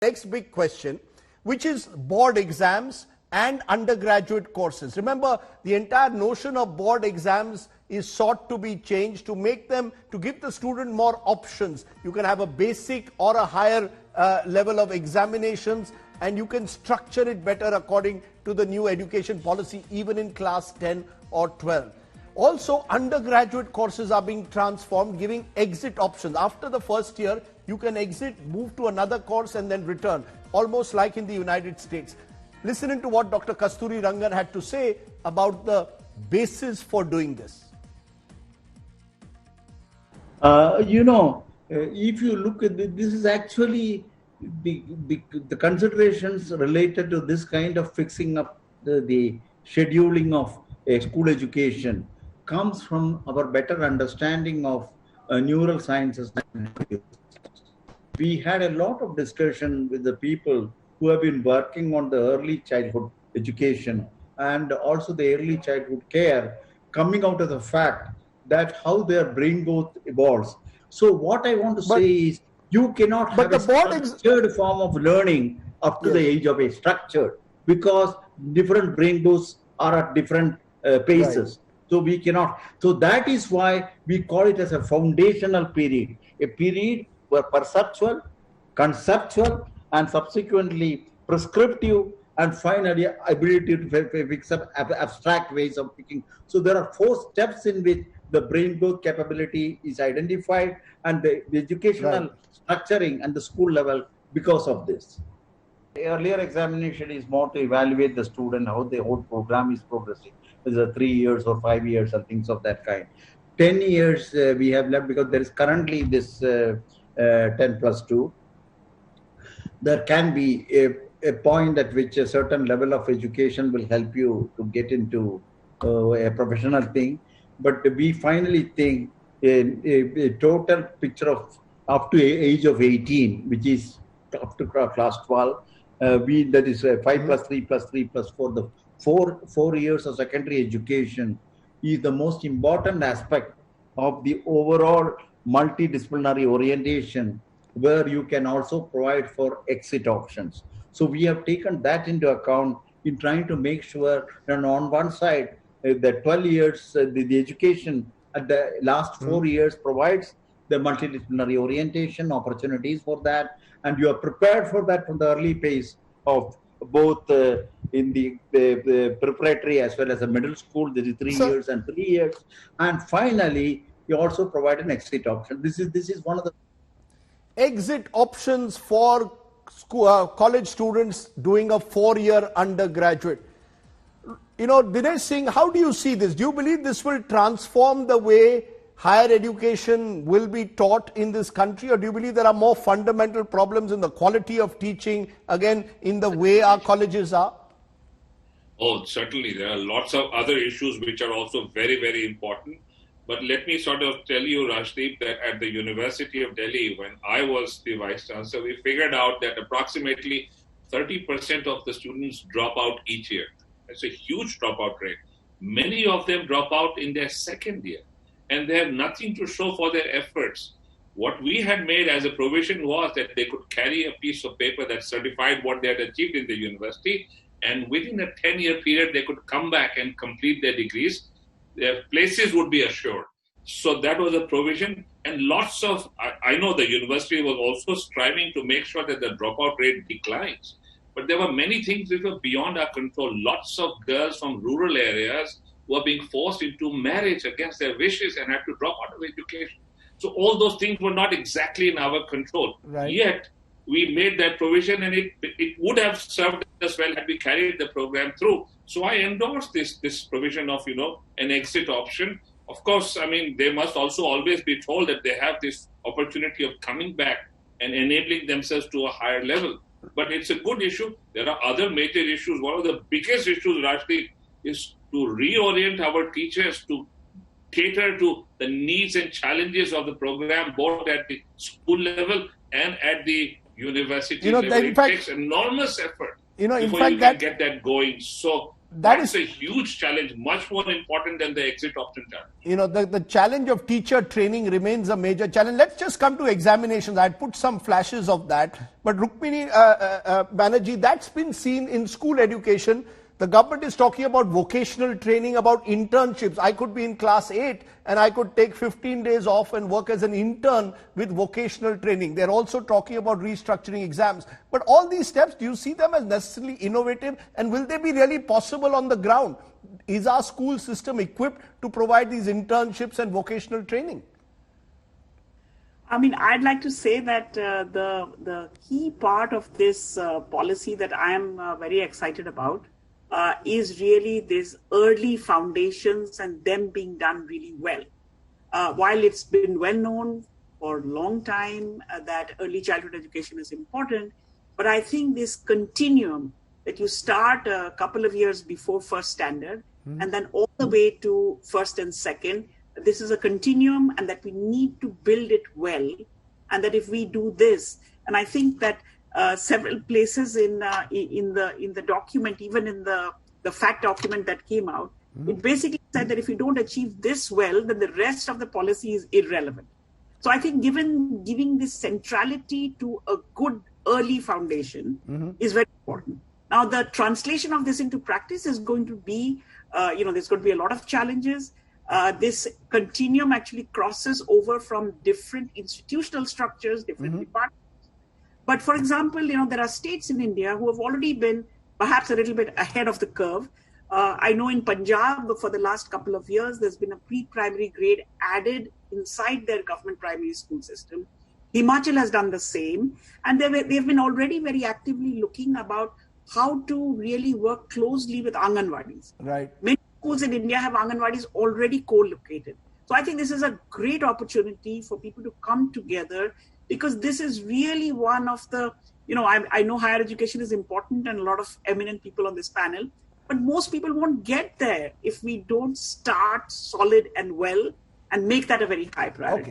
Next big question, which is board exams and undergraduate courses. Remember, the entire notion of board exams is sought to be changed to make them, to give the student more options. You can have a basic or a higher level of examinations, and you can structure it better according to the new education policy, even in class 10 or 12. Also, undergraduate courses are being transformed, giving exit options. After the first year, you can exit, move to another course and then return, almost like in the United States. Listening to what Dr. Kasturirangan had to say about the basis for doing this. If you look at this is actually the considerations related to this kind of fixing up the scheduling of school education comes from our better understanding of neural sciences. We had a lot of discussion with the people who have been working on the early childhood education and also the early childhood care, coming out of the fact that how their brain growth evolves. So what I want to say is, you cannot have a structured form of learning up to the age of a structured, because different brain growths are at different paces. Right. So we cannot. So that is why we call it as a foundational period, a period where perceptual, conceptual, and subsequently prescriptive, and finally ability to fix up abstract ways of thinking. So there are 4 steps in which the brain growth capability is identified, and the educational structuring and the school level because of this. The earlier examination is more to evaluate the student, how the whole program is progressing. Is it 3 years or 5 years and things of that kind. 10 years we have left because there is currently this 10+2. There can be a point at which a certain level of education will help you to get into a professional thing. But we finally think a total picture of up to age of 18, which is up to class 12, that is 5 plus 3 plus 3 plus 4. The 4 years of secondary education is the most important aspect of the overall multidisciplinary orientation, where you can also provide for exit options. So we have taken that into account in trying to make sure that on one side, the 12 years, the education at the last 4 years provides the multidisciplinary orientation opportunities for that, and you are prepared for that from the early phase of both in the preparatory as well as the middle school. There is 3 years and 3 years, and finally you also provide an exit option. This is one of the exit options for college students doing a 4-year undergraduate. Dinesh Singh, how do you see this? Do you believe this will transform the way higher education will be taught in this country, or do you believe there are more fundamental problems in the quality of teaching, again, in the way our colleges are? Oh, certainly. There are lots of other issues which are also very, very important. But let me sort of tell you, Rajdeep, that at the University of Delhi, when I was the Vice Chancellor, we figured out that approximately 30% of the students drop out each year. It's a huge dropout rate. Many of them drop out in their second year, and they have nothing to show for their efforts. What we had made as a provision was that they could carry a piece of paper that certified what they had achieved in the university, and within a 10-year period, they could come back and complete their degrees. Their places would be assured. So that was a provision, and lots of, I know the university was also striving to make sure that the dropout rate declines. But there were many things which were beyond our control. Lots of girls from rural areas were being forced into marriage against their wishes and had to drop out of education. So all those things were not exactly in our control. Right. Yet, we made that provision, and it would have served us well had we carried the program through. So I endorse this provision of, an exit option. Of course, they must also always be told that they have this opportunity of coming back and enabling themselves to a higher level. But it's a good issue. There are other major issues. One of the biggest issues, Rajdeep, is to reorient our teachers to cater to the needs and challenges of the program, both at the school level and at the university level. It takes enormous effort before you can get that going. So That's a huge challenge, much more important than the exit option challenge. You know, the challenge of teacher training remains a major challenge. Let's just come to examinations. I'd put some flashes of that. But Rukmini Banerjee, that's been seen in school education. The government is talking about vocational training, about internships. I could be in class 8 and I could take 15 days off and work as an intern with vocational training. They're also talking about restructuring exams. But all these steps, do you see them as necessarily innovative? And will they be really possible on the ground? Is our school system equipped to provide these internships and vocational training? I mean, I'd like to say that the key part of this policy that I am very excited about is really these early foundations and them being done really well. While it's been well known for a long time that early childhood education is important, but I think this continuum that you start a couple of years before first standard and then all the way to first and second, this is a continuum and that we need to build it well. And that if we do this, and I think that several places in the document, even in the fact document that came out, it basically said that if you don't achieve this well, then the rest of the policy is irrelevant. So I think giving this centrality to a good early foundation is very important. Now, the translation of this into practice is going to be, there's going to be a lot of challenges. This continuum actually crosses over from different institutional structures, different departments. But for example, there are states in India who have already been perhaps a little bit ahead of the curve. I know in Punjab, for the last couple of years, there's been a pre-primary grade added inside their government primary school system. Himachal has done the same. And they've been already very actively looking about how to really work closely with Anganwadis. Right. Many schools in India have Anganwadis already co-located. So I think this is a great opportunity for people to come together, because this is really one of the, I know higher education is important and a lot of eminent people on this panel, but most people won't get there if we don't start solid and well and make that a very high priority. Okay.